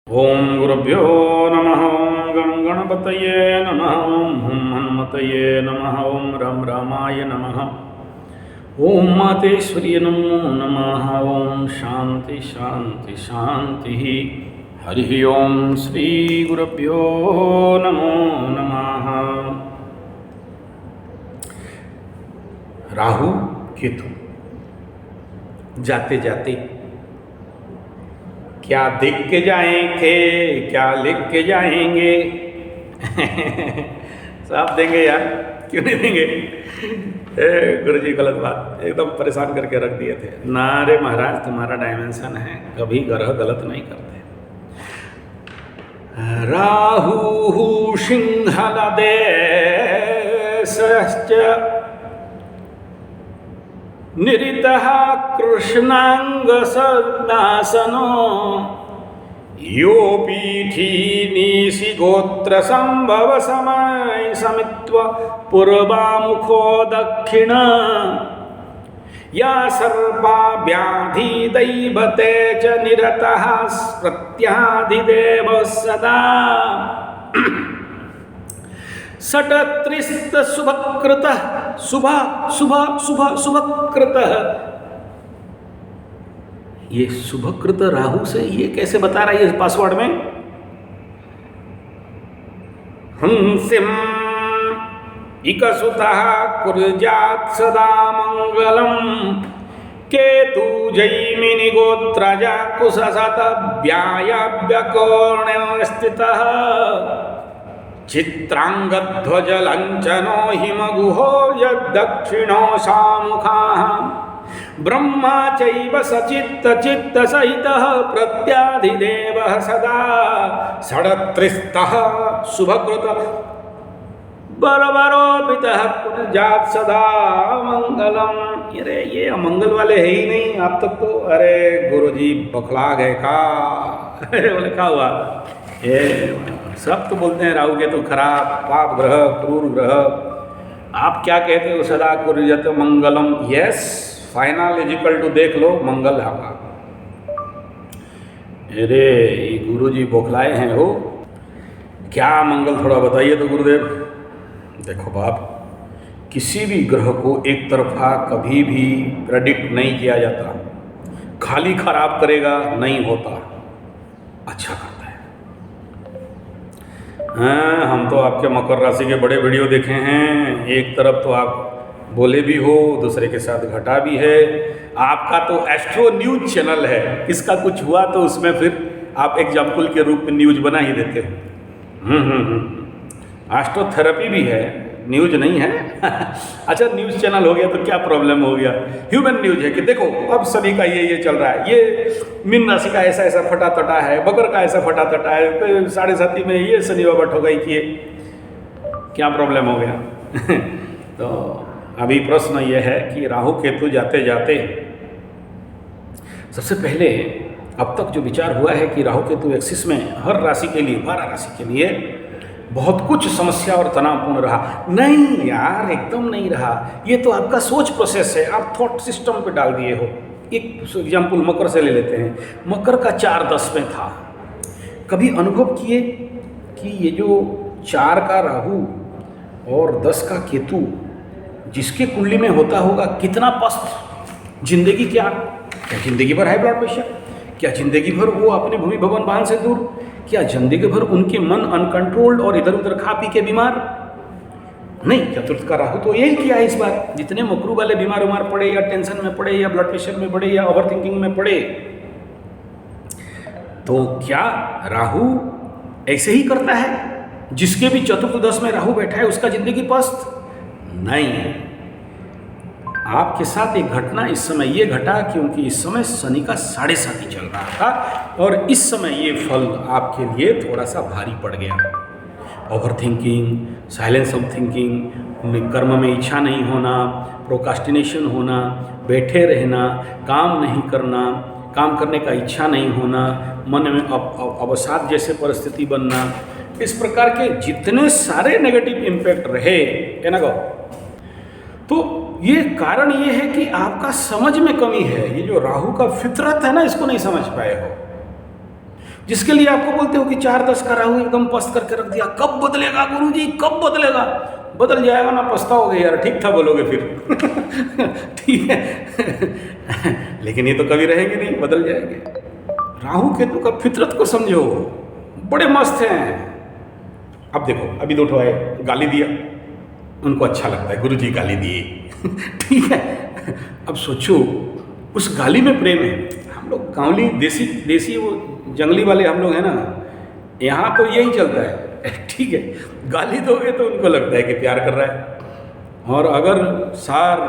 ओम गुरुभ्यो नमः। ओम गं गणपतये नमः। ओम हुं हनुमतये नमः। ओम रं रामाय नमः। ओम मातेश्वर्यै नमो नमः। ओम शांति शांति शांति। हरि ओम श्री गुरुभ्यो नमो नमः। राहु केतु जाते जाते क्या दिख के जाएंगे, क्या लिख के जाएंगे। साफ देंगे यार, क्यों नहीं देंगे। गुरु जी गलत बात, एकदम परेशान करके रख दिए थे। ना रे महाराज, तुम्हारा डायमेंशन है, कभी ग्रह गलत नहीं करते। राहु सिंहल देशश्च निरितः कृष्णांग सन्नासनो योपीठी निशि गोत्र संभव समय समित्व पूर्वामुखो दक्षिण या सर्पा व्याधि दैवते च निरतः प्रत्याधिदेव सदा षट्त्रिस्त शुभकृत शुभ शुभ शुभ शुभकृत। ये शुभकृत राहु से ये कैसे बता रहा है इस पासवर्ड में। हंसिम इकसुतः कुर्यात् सदा मंगलम केतु जैमिनि गोत्रजा कुशसत व्यायव्यकोणे स्थितः चित्रांगध्वज लंचनो हिमगुहो यद्दक्षिणो सामुखाः ब्रह्मा चैव सचित्त चित्त सहितः प्रत्याधिदेवः सदा षड्त्रिस्तः शुभकृत बरबरोपितः कुर्यात् सदा मंगलम। अरे ये अमंगल वाले है ही नहीं आप तक तो। अरे गुरुजी बखला गए का। बोले क्या हुआ। ये सब तो बोलते हैं राहु के तो खराब, पाप ग्रह, क्रूर ग्रह। आप क्या कहते हो सदा कुर्यात् मंगलम। Yes, final is equal to देख लो मंगल होगा। अरे ये गुरुजी बौखलाए हैं हो। क्या मंगल थोड़ा बताइए तो गुरुदेव। देखो बाप, किसी भी ग्रह को एक तरफा कभी भी प्रेडिक्ट नहीं किया जाता। खाली खराब करेगा नहीं होता, अच्छा करता है। हाँ, हम तो आपके मकर राशि के बड़े वीडियो देखे हैं। एक तरफ तो आप बोले भी हो, दूसरे के साथ घटा भी है। आपका तो एस्ट्रो न्यूज चैनल है, इसका कुछ हुआ तो उसमें फिर आप एग्जाम्पल के रूप में न्यूज बना ही देते हैं। एस्ट्रोथेरेपी भी है, न्यूज नहीं है। अच्छा न्यूज़ चैनल हो गया तो क्या प्रॉब्लम हो गया। ह्यूमन न्यूज है कि देखो अब सभी का ये चल रहा है। ये मीन राशि का ऐसा ऐसा फटा तटा है, मकर का ऐसा फटा तटा है, 7.5 में ये शनि बाबा ठोकाई किए, क्या प्रॉब्लम हो गया। तो अभी प्रश्न ये है कि राहु केतु जाते जाते सबसे पहले अब तक जो विचार हुआ है कि राहु केतु एक्सिस में हर राशि के लिए, 12 राशि के लिए बहुत कुछ समस्या और तनावपूर्ण रहा। नहीं यार, एकदम नहीं रहा। ये तो आपका सोच प्रोसेस है, आप थॉट सिस्टम पे डाल दिए हो। एक एग्जाम्पल मकर से ले लेते हैं। मकर का 4-10 में था। कभी अनुभव किए कि ये जो 4 का राहु और 10 का केतु जिसके कुंडली में होता होगा, कितना पस्त जिंदगी। क्या जिंदगी भर हाई ब्लड प्रेशर, क्या जिंदगी भर वो अपने भूमि भवन वाहन से दूर, क्या जिंदगी भर उनके मन अनकंट्रोल्ड और इधर उधर खा पी के बीमार। नहीं, चतुर्थ का राहु तो यही किया है इस बार। जितने मकरू वाले बीमार पड़े या टेंशन में पड़े या ब्लड प्रेशर में पड़े या ओवर थिंकिंग में पड़े, तो क्या राहु ऐसे ही करता है। जिसके भी चतुर्थ 10 में राहु बैठा है उसका जिंदगी पस्त नहीं। आपके साथ एक घटना इस समय ये घटा क्योंकि इस समय शनि का 7.5 चल रहा था और इस समय ये फल आपके लिए थोड़ा सा भारी पड़ गया। Over thinking, silence of thinking, कर्म में इच्छा नहीं होना, प्रोकास्टिनेशन होना, बैठे रहना, काम नहीं करना, काम करने का इच्छा नहीं होना, मन में अवसाद जैसे परिस्थिति बनना, इस प्रकार के जितने सारे नेगेटिव इम्पैक्ट रहे है ना। तो ये कारण ये है कि आपका समझ में कमी है। ये जो राहु का फितरत है ना, इसको नहीं समझ पाए हो। जिसके लिए आपको बोलते हो कि 4-10 का राहु एकदम पस्त करके रख दिया, कब बदलेगा गुरुजी, कब बदलेगा? बदल जाएगा ना, पछताओगे यार, ठीक था बोलोगे फिर। ठीक है। लेकिन ये तो कभी रहेंगे नहीं, बदल जाएंगे। राहु केतु का फितरत को समझो, बड़े मस्त हैं। अब देखो, अभी दो ठो आए, गाली दिया, उनको अच्छा लगता है गुरुजी गाली दिए। ठीक है। अब सोचो, उस गाली में प्रेम है। हम लोग गांवली देसी वो जंगली वाले हम लोग हैं ना, यहाँ तो यही चलता है। ठीक है, गाली दोगे तो उनको लगता है कि प्यार कर रहा है। और अगर सर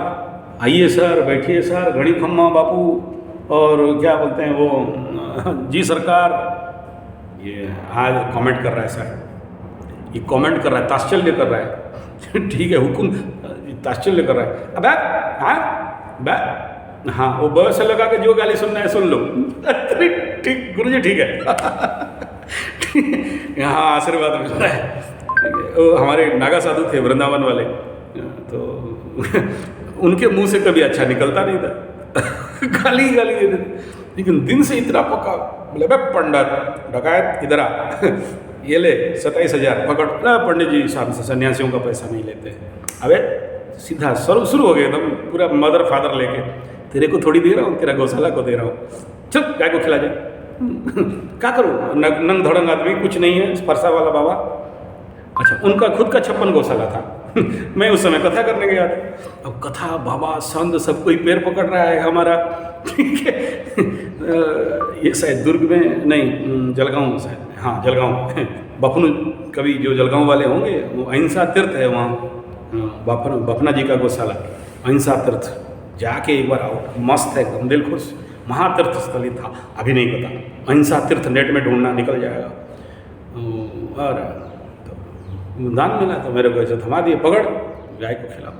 आइए सर, बैठिए सर, घड़ी खम्मा बापू, और क्या बोलते हैं वो, जी सरकार, ये आज कमेंट कर रहा है सर, ये कमेंट कर रहा है, ताश्चर्य कर रहा है। ठीक है, हुकुम ताश्चर्य कर रहा है। अब हाँ, वो ब से लगा के जो गाली सुनना है सुन लो। ठीक गुरुजी, ठीक है। यहाँ आशीर्वाद मिल रहा है। वो हमारे नागा साधु थे वृंदावन वाले, तो उनके मुंह से कभी अच्छा निकलता नहीं था। गाली गाली दे देते, लेकिन दिन से इतना पक्का, बोले भाई पंडित डकायत इधर आ, ये ले 27,000 पकड़। पंडित जी साहब से सन्यासियों का पैसा नहीं लेते। अबे सीधा शुरू हो गए एकदम, पूरा मदर फादर लेके, तेरे को थोड़ी दे रहा हूँ, तेरा गौशाला को दे रहा हूँ, चल गाय को खिला जाए। क्या करूँ, नंग धड़ंग आदमी, कुछ नहीं है, फरसा वाला बाबा। अच्छा, उनका खुद का 56 गौशाला था। मैं उस समय कथा करने गया था। अब कथा, बाबा, संत, सब कोई पैर पकड़ रहा है हमारा। ठीक है। ये शायद दुर्ग में नहीं, जलगांव शायद, हाँ जलगांव। बफनू, कभी जो जलगांव वाले होंगे, वो अहिंसा तीर्थ है वहाँ, बफना जी का गौशाला, अहिंसा तीर्थ। जाके एक बार आओ, मस्त है एकदम, दिल खुश। महातीर्थ स्थली था, अभी नहीं पता, अहिंसा तीर्थ नेट में ढूंढना, निकल जाएगा। और तो दान मिला तो मेरे को ऐसे थमा दिए, पकड़ गाय को खिलाओ,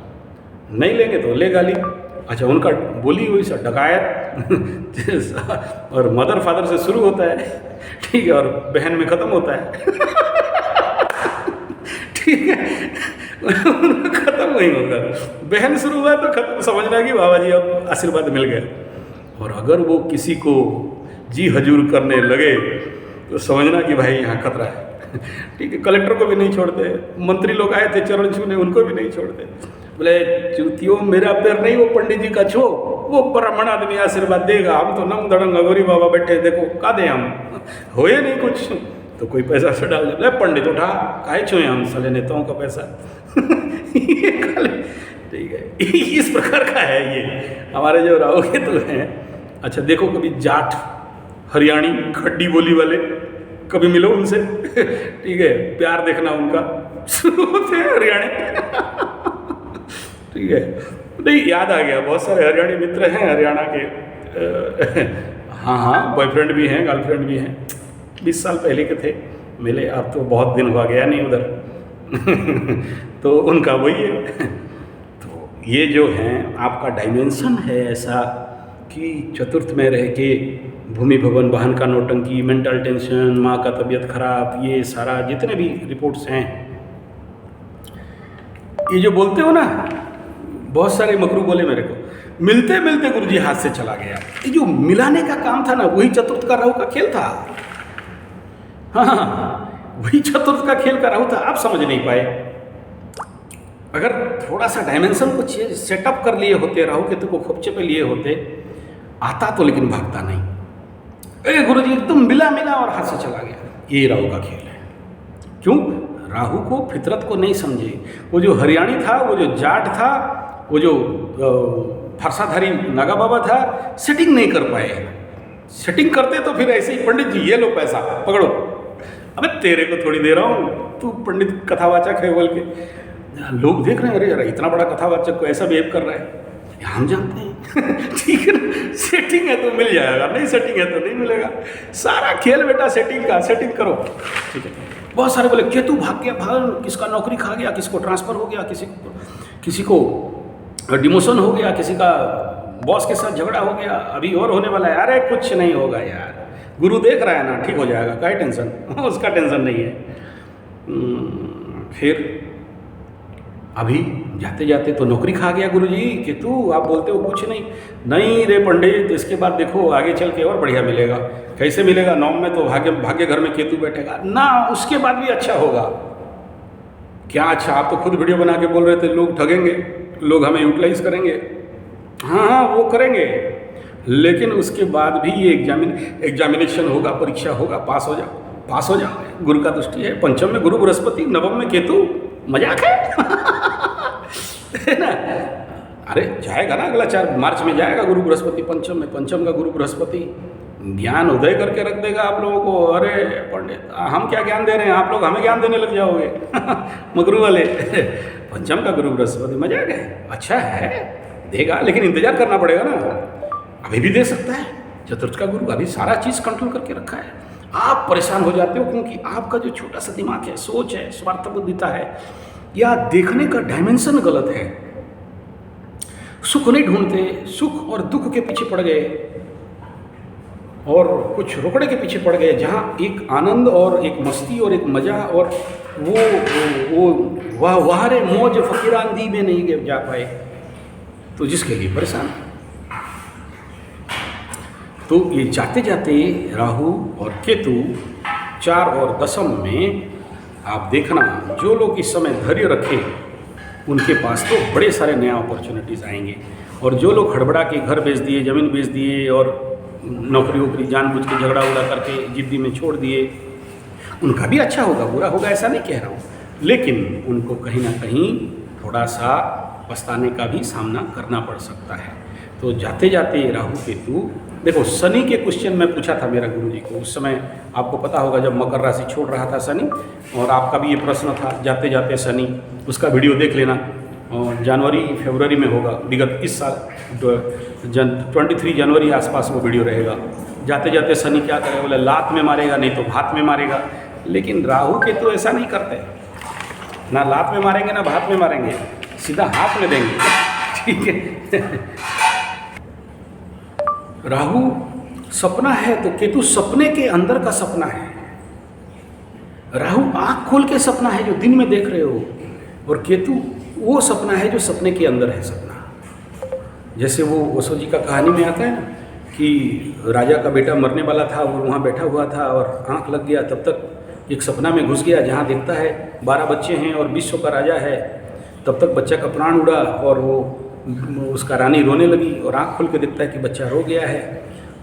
नहीं लेंगे तो ले गाली। अच्छा, उनका बोली हुई सा डकायत और मदर फादर से शुरू होता है, ठीक है, और बहन में ख़त्म होता है। ठीक है, खत्म नहीं होगा, बहन शुरू हुआ तो खत्म, समझना कि बाबा जी अब आशीर्वाद मिल गया। और अगर वो किसी को जी हजूर करने लगे तो समझना कि भाई यहाँ खतरा है। ठीक है, कलेक्टर को भी नहीं छोड़ते, मंत्री लोग आए थे चरण छूने, उनको भी नहीं छोड़ते। बोले चूतियों, मेरा पैर नहीं, वो पंडित जी का छो, वो ब्राह्मण आदमी आशीर्वाद देगा, हम तो नंग धड़ंग अगोरी बाबा बैठे, देखो का दे, हम होए नहीं कुछ, तो कोई पैसा से डाल दे, पंडित उठा, काहे छुए हम साले नेताओं का पैसा। ठीक है, इस प्रकार का है ये हमारे जो राहु केतु हैं। अच्छा देखो, कभी जाट, हरियाणी, खड्डी बोली वाले, कभी मिलो उनसे। ठीक है, प्यार देखना उनका, शुरू होते हैं हरियाणी। ठीक है, नहीं याद आ गया, बहुत सारे हरियाणी मित्र हैं हरियाणा के। हाँ हाँ, बॉयफ्रेंड भी हैं, गर्लफ्रेंड भी हैं, 20 साल पहले के थे, मिले, अब तो बहुत दिन हुआ गया नहीं उधर। तो उनका वही है। तो ये जो हैं, आपका डायमेंशन है ऐसा कि चतुर्थ में रह के भूमि भवन, वाहन का नौटंकी, मेंटल टेंशन, माँ का तबीयत खराब, ये सारा जितने भी रिपोर्ट्स हैं, ये जो बोलते हो ना, बहुत सारे मकरू बोले मेरे को, मिलते मिलते गुरुजी हाथ से चला गया। ये जो मिलाने का काम था ना, वही चतुर्थ का राहु का खेल था। हाँ, वही चतुर्थ का खेल का राहु था, आप समझ नहीं पाए। अगर थोड़ा सा डायमेंशन को सेटअप कर लिए होते, राहु केतु को खोपचे पे लिए होते, आता तो, लेकिन भागता नहीं। अरे गुरुजी एकदम मिला मिला और हाथ से चला गया। ये राहु का खेल है। क्यों? राहु को, फितरत को नहीं समझे। वो जो हरियाणी था, वो जो जाट था, वो जो फरसाधारी नागा बाबा था, सेटिंग नहीं कर पाए। सेटिंग करते तो फिर ऐसे ही, पंडित जी ये लो पैसा पकड़ो, अबे तेरे को थोड़ी दे रहा हूँ, तू पंडित कथावाचक है बोल के। लोग देख रहे हैं, अरे यार इतना बड़ा कथावाचक को ऐसा बिहेव कर रहा है, हम जानते हैं। ठीक है ना, सेटिंग है तो मिल जाएगा, नहीं सेटिंग है तो नहीं मिलेगा। सारा खेल बेटा सेटिंग का, सेटिंग करो। ठीक है, बहुत सारे बोले केतु भाग गया, भाग, किसका नौकरी खा गया, किसी को ट्रांसफ़र हो गया, किसी को डिमोशन हो गया, किसी का बॉस के साथ झगड़ा हो गया, अभी और होने वाला है। अरे कुछ नहीं होगा यार, गुरु देख रहा है ना, ठीक हो जाएगा, क्या टेंशन। उसका टेंशन नहीं है। फिर अभी जाते जाते तो नौकरी खा गया गुरुजी कि तू आप बोलते हो कुछ नहीं। नहीं रे पंडित, इसके बाद देखो आगे चल के और बढ़िया मिलेगा। कैसे मिलेगा? 9 में तो भाग्य घर में केतु बैठेगा ना, उसके बाद भी अच्छा होगा। क्या अच्छा? आप तो खुद वीडियो बना के बोल रहे थे लोग ठगेंगे, लोग हमें यूटिलाइज करेंगे। हाँ वो करेंगे, लेकिन उसके बाद भी ये एग्जामिनेशन होगा, परीक्षा होगा, पास हो जाओ। गुरु का दृष्टि है, पंचम में गुरु बृहस्पति, नवम में केतु, मजाक है ना? अरे जाएगा ना, अगला 4 मार्च में जाएगा गुरु बृहस्पति पंचम में। पंचम का गुरु बृहस्पति ज्ञान उदय करके रख देगा आप लोगों को। अरे पंडित हम क्या ज्ञान दे रहे हैं, आप लोग हमें ज्ञान देने लग जाओगे मगरू वाले। पंचम का गुरु बृहस्पति मजाक है, अच्छा है, देगा, लेकिन इंतजार करना पड़ेगा ना। अभी भी दे सकता है। चतुर्थ का गुरु अभी सारा चीज़ कंट्रोल करके रखा है। आप परेशान हो जाते हो क्योंकि आपका जो छोटा सा दिमाग है, सोच है, स्वार्थ बुद्धिता है, या देखने का डायमेंशन गलत है। सुख नहीं ढूंढते, सुख और दुख के पीछे पड़ गए और कुछ रोकड़े के पीछे पड़ गए, जहाँ एक आनंद और एक मस्ती और एक मजा और वो वाहरे मौज फकीरांदी में नहीं जा पाए, तो जिसके लिए परेशान। तो ये जाते जाते राहु और केतु 4 और दशम में आप देखना, जो लोग इस समय धैर्य रखे उनके पास तो बड़े सारे नया अपॉर्चुनिटीज़ आएंगे। और जो लोग हड़बड़ा के घर बेच दिए, ज़मीन बेच दिए और नौकरी वोकरी जानबूझ के झगड़ा उगड़ा करके जिद्दी में छोड़ दिए, उनका भी अच्छा होगा, बुरा होगा ऐसा नहीं कह रहा हूँ, लेकिन उनको कहीं ना कहीं थोड़ा सा पछताने का भी सामना करना पड़ सकता है। तो जाते जाते राहु केतु, देखो शनि के क्वेश्चन में पूछा था मेरा गुरुजी को, उस समय आपको पता होगा जब मकर राशि छोड़ रहा था शनि, और आपका भी ये प्रश्न था जाते जाते शनि, उसका वीडियो देख लेना, और जनवरी फरवरी में होगा विगत इस साल 23 जनवरी आसपास वो वीडियो रहेगा। जाते जाते शनि क्या करेगा, बोले लात में मारेगा, नहीं तो भात में मारेगा। लेकिन राहु के तो ऐसा नहीं करते, ना लात में मारेंगे ना भात में मारेंगे, सीधा हाथ में देंगे। ठीक है। राहु सपना है तो केतु सपने के अंदर का सपना है। राहु आँख खोल के सपना है जो दिन में देख रहे हो, और केतु वो सपना है जो सपने के अंदर है सपना। जैसे वो ओशो जी का कहानी में आता है ना कि राजा का बेटा मरने वाला था, वो वहाँ बैठा हुआ था और आँख लग गया, तब तक एक सपना में घुस गया जहाँ देखता है 12 बच्चे हैं और विश्व का राजा है। तब तक बच्चा का प्राण उड़ा और वो उसका रानी रोने लगी, और आँख खोल के देखता है कि बच्चा रो गया है।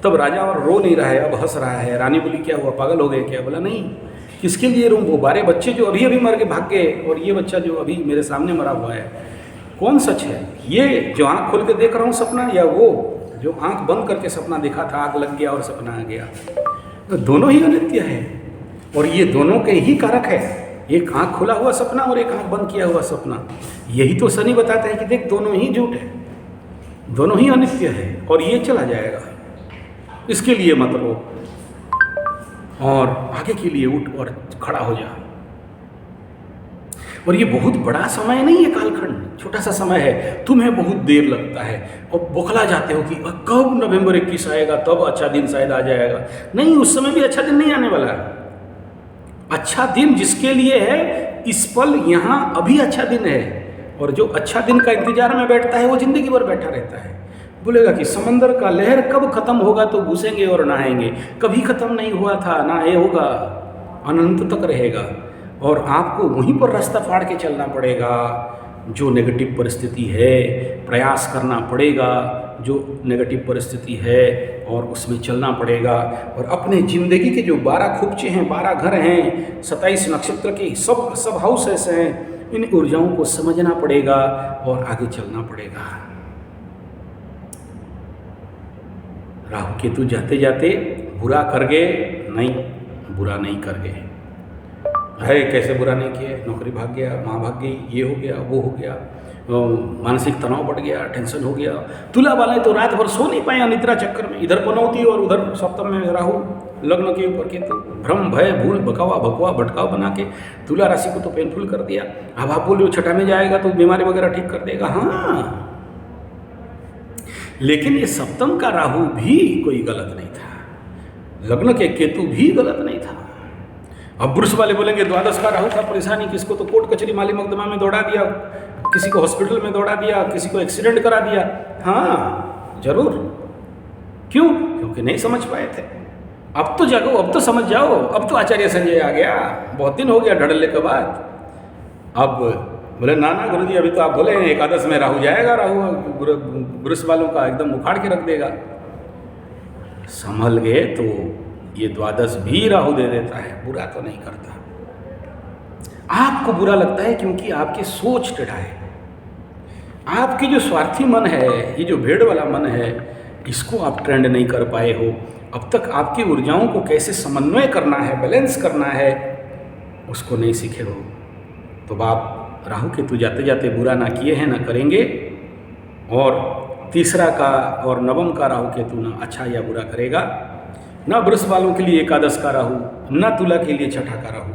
तब राजा और रो नहीं रहा है, अब हंस रहा है। रानी बोली क्या हुआ, पागल हो गए क्या? बोला नहीं, किसके लिए रो? वो 12 बच्चे जो अभी अभी मर के भाग गए, और ये बच्चा जो अभी मेरे सामने मरा हुआ है, कौन सच है? ये जो आँख खोल के देख रहा हूँ सपना, या वो जो आँख बंद करके सपना देखा था, आग लग गया और सपना आ गया? तो दोनों ही अनित्य है, और ये दोनों के ही कारक है, एक आँख खुला हुआ सपना और एक आँख बंद किया हुआ सपना। यही तो शनि बताते हैं कि देख दोनों ही झूठ है, दोनों ही अनित्य है, और ये चला जाएगा, इसके लिए मत रो, और आगे के लिए उठ और खड़ा हो जा। और ये बहुत बड़ा समय नहीं है कालखंड, छोटा सा समय है। तुम्हें बहुत देर लगता है और बौखला जाते हो कि कब नवंबर 21 आएगा, तब अच्छा दिन शायद आ जाएगा। नहीं, उस समय भी अच्छा दिन नहीं आने वाला है। अच्छा दिन जिसके लिए है, इस पल यहाँ अभी अच्छा दिन है, और जो अच्छा दिन का इंतजार में बैठता है वो जिंदगी भर बैठा रहता है। बोलेगा कि समंदर का लहर कब खत्म होगा तो घुसेंगे और नहाएंगे, कभी खत्म नहीं हुआ था ना ये होगा, अनंत तक रहेगा। और आपको वहीं पर रास्ता फाड़ के चलना पड़ेगा। जो नेगेटिव परिस्थिति है प्रयास करना पड़ेगा, जो नेगेटिव परिस्थिति है और उसमें चलना पड़ेगा। और अपने ज़िंदगी के जो 12 खुपचे हैं, 12 घर हैं, 27 नक्षत्र के सब हाउसेस हैं, इन ऊर्जाओं को समझना पड़ेगा और आगे चलना पड़ेगा। राहु केतु जाते जाते बुरा कर गए? नहीं, बुरा नहीं कर गए। है कैसे बुरा नहीं किए? नौकरी भाग गया, माँ भाग गई, ये हो गया, वो हो गया, मानसिक तनाव बढ़ गया, टेंशन हो गया। तुला वाले तो रात भर सो नहीं पाए अनिद्रा चक्कर में, इधर पनौती और उधर सप्तम में राहु, लग्न के ऊपर केतु, भ्रम भय भूल बकावा भगवा भटकाव बना के तुला राशि को तो पेनफुल कर दिया। अब आप बोल रहे हो छठा में जाएगा तो बीमारी वगैरह ठीक कर देगा। हाँ, लेकिन ये सप्तम का राहु भी कोई गलत नहीं था, लग्न के केतु भी गलत नहीं था। अब पुरुष वाले बोलेंगे द्वादश का राहु था, परेशानी किसको, तो कोर्ट कचहरी माली मुकदमा में दौड़ा दिया, किसी को हॉस्पिटल में दौड़ा दिया, किसी को एक्सीडेंट करा दिया। हाँ जरूर, क्यों? क्योंकि नहीं समझ पाए थे। अब तो जागो, अब तो समझ जाओ, अब तो आचार्य संजय आ गया, बहुत दिन हो गया ढड़ल्ले के बाद। अब बोले ना ना गुरुजी, अभी तो आप बोले एकादश में राहु जाएगा, राहु वृष वालों का एकदम उखाड़ के रख देगा। संभल गए तो ये द्वादश भी राहु दे देता है, बुरा तो नहीं करता। आपको बुरा लगता है क्योंकि आपकी सोच टेढ़ा है। आपकी जो स्वार्थी मन है, ये जो भेड़ वाला मन है, इसको आप ट्रेंड नहीं कर पाए हो। अब तक आपकी ऊर्जाओं को कैसे समन्वय करना है, बैलेंस करना है, उसको नहीं सीखे हो। तो बाप राहु केतु जाते जाते बुरा ना किए हैं, ना करेंगे। और तीसरा का और नवम का राहु केतु ना अच्छा या बुरा करेगा। ना वृष वालों के लिए एकादश का राहु, ना तुला के लिए छठा का राहु।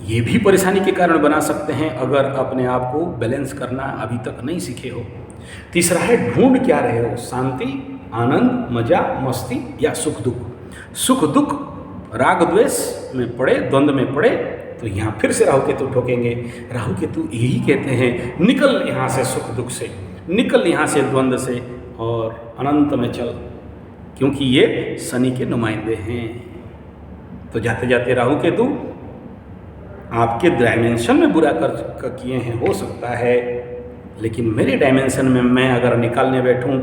ये भी परेशानी के कारण बना सकते हैं अगर अपने आप को बैलेंस करना अभी तक नहीं सीखे हो। तीसरा है ढूंढ क्या रहे हो, शांति, आनंद, मजा, मस्ती या सुख दुख। सुख दुख राग द्वेष में पड़े, द्वंद्व में पड़े तो यहाँ फिर से राहु केतु ठोकेंगे। राहु केतु यही कहते हैं, निकल यहाँ से सुख दुख से, निकल यहाँ से द्वंद्व से और अनंत में चल, क्योंकि ये शनि के नुमाइंदे हैं। तो जाते जाते राहु केतु आपके डायमेंशन में बुरा कर किए हैं, हो सकता है, लेकिन मेरे डायमेंशन में मैं अगर निकालने बैठूं,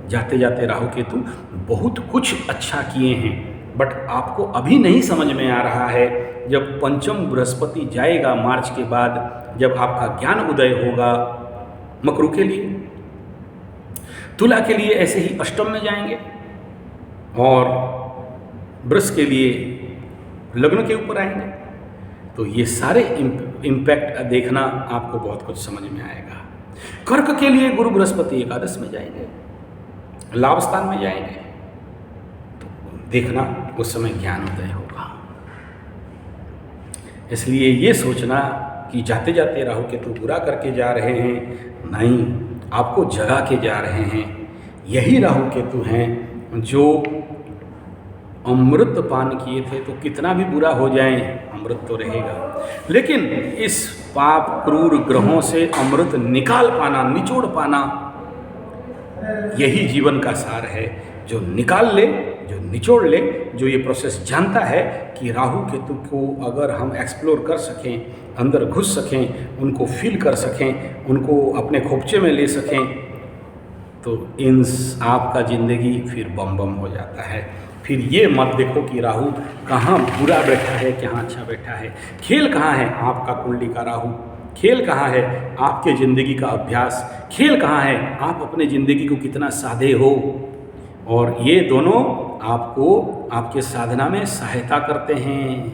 जाते जाते राहु केतु बहुत कुछ अच्छा किए हैं। बट आपको अभी नहीं समझ में आ रहा है। जब पंचम बृहस्पति जाएगा मार्च के बाद, जब आपका ज्ञान उदय होगा, मकरू के लिए, तुला के लिए ऐसे ही अष्टम में जाएंगे और वृष के लिए लग्न के ऊपर आएंगे। तो ये सारे इम्पैक्ट देखना आपको बहुत कुछ समझ में आएगा। कर्क के लिए गुरु बृहस्पति एकादश में जाएंगे, लाभ स्थान में जाएंगे, तो देखना उस समय ज्ञान उदय होगा। इसलिए ये सोचना कि जाते जाते राहु केतु बुरा करके जा रहे हैं, नहीं, आपको जगा के जा रहे हैं। यही राहु केतु हैं जो अमृत पान किए थे, तो कितना भी बुरा हो जाए अमृत तो रहेगा। लेकिन इस पाप क्रूर ग्रहों से अमृत निकाल पाना, निचोड़ पाना, यही जीवन का सार है। जो निकाल ले, जो निचोड़ ले, जो ये प्रोसेस जानता है कि राहु केतु को अगर हम एक्सप्लोर कर सकें, अंदर घुस सकें, उनको फील कर सकें, उनको अपने खोपचे में ले सकें, तो इन आपका ज़िंदगी फिर बम बम हो जाता है। फिर ये मत देखो कि राहु कहाँ बुरा बैठा है, कहाँ अच्छा बैठा है। खेल कहाँ है आपका कुंडली का राहु, खेल कहाँ है आपके ज़िंदगी का अभ्यास, खेल कहाँ है आप अपने ज़िंदगी को कितना साधे हो। और ये दोनों आपको आपके साधना में सहायता करते हैं,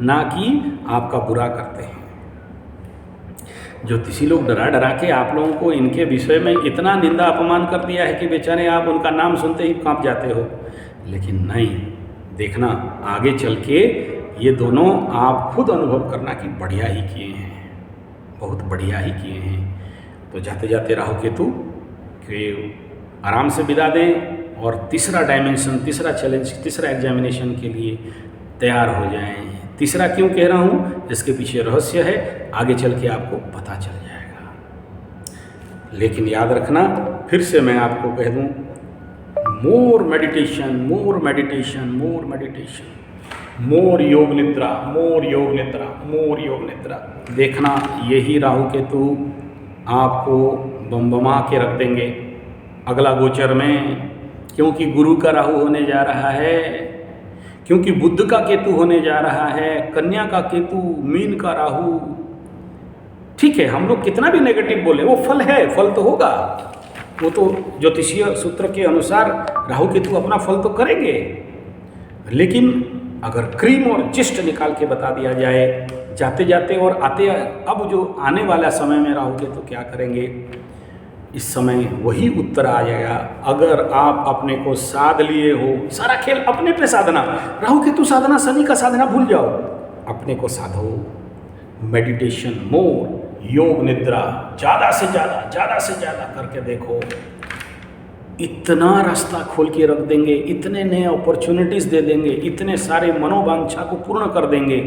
ना कि आपका बुरा करते हैं। ज्योतिषी लोग डरा डरा के आप लोगों को इनके विषय में इतना निंदा अपमान कर दिया है कि बेचारे आप उनका नाम सुनते ही कांप जाते हो। लेकिन नहीं, देखना आगे चल के ये दोनों आप खुद अनुभव करना कि बढ़िया ही किए हैं, बहुत बढ़िया ही किए हैं। तो जाते जाते राहु केतु के आराम से विदा दें और तीसरा डायमेंशन, तीसरा चैलेंज, तीसरा एग्जामिनेशन के लिए तैयार हो जाएं। तीसरा क्यों कह रहा हूँ, इसके पीछे रहस्य है, आगे चल के आपको पता चल जाएगा। लेकिन याद रखना, फिर से मैं आपको कह दूँ, मोर मेडिटेशन, मोर मेडिटेशन, मोर मेडिटेशन, मोर योग निद्रा, मोर योग निद्रा, मोर योग निद्रा। देखना यही राहु केतु आपको बमबमा के रख देंगे अगला गोचर में, क्योंकि गुरु का राहु होने जा रहा है, क्योंकि बुध का केतु होने जा रहा है, कन्या का केतु, मीन का राहु। ठीक है, हम लोग कितना भी नेगेटिव बोले, वो फल है, फल तो होगा, वो तो ज्योतिषीय सूत्र के अनुसार राहु केतु अपना फल तो करेंगे। लेकिन अगर क्रीम और जिस्ट निकाल के बता दिया जाए जाते जाते और आते, अब जो आने वाला समय में राहु केतु क्या करेंगे, इस समय वही उत्तर आ जाएगा। अगर आप अपने को साध लिए हो, सारा खेल अपने पे साधना, राहु केतु साधना, शनि का साधना भूल जाओ, अपने को साधो। मेडिटेशन, मोर, योग निद्रा, ज़्यादा से ज़्यादा करके देखो, इतना रास्ता खोल के रख देंगे, इतने नए अपॉर्चुनिटीज़ दे देंगे, इतने सारे मनोवांछा को पूर्ण कर देंगे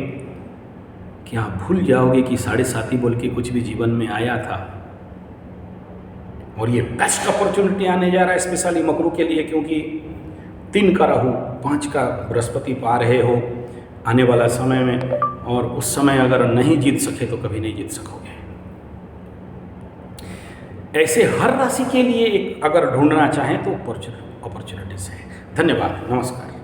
कि आप भूल जाओगे कि 7.5 बोल के कुछ भी जीवन में आया था। और ये बेस्ट अपॉर्चुनिटी आने जा रहा है स्पेशली मकरू के लिए, क्योंकि 3 का राहु 5 का बृहस्पति पा रहे हो आने वाला समय में, और उस समय अगर नहीं जीत सके तो कभी नहीं जीत सकोगे। ऐसे हर राशि के लिए एक अगर ढूंढना चाहें तो अपॉर्चुनिटीज है। धन्यवाद, नमस्कार।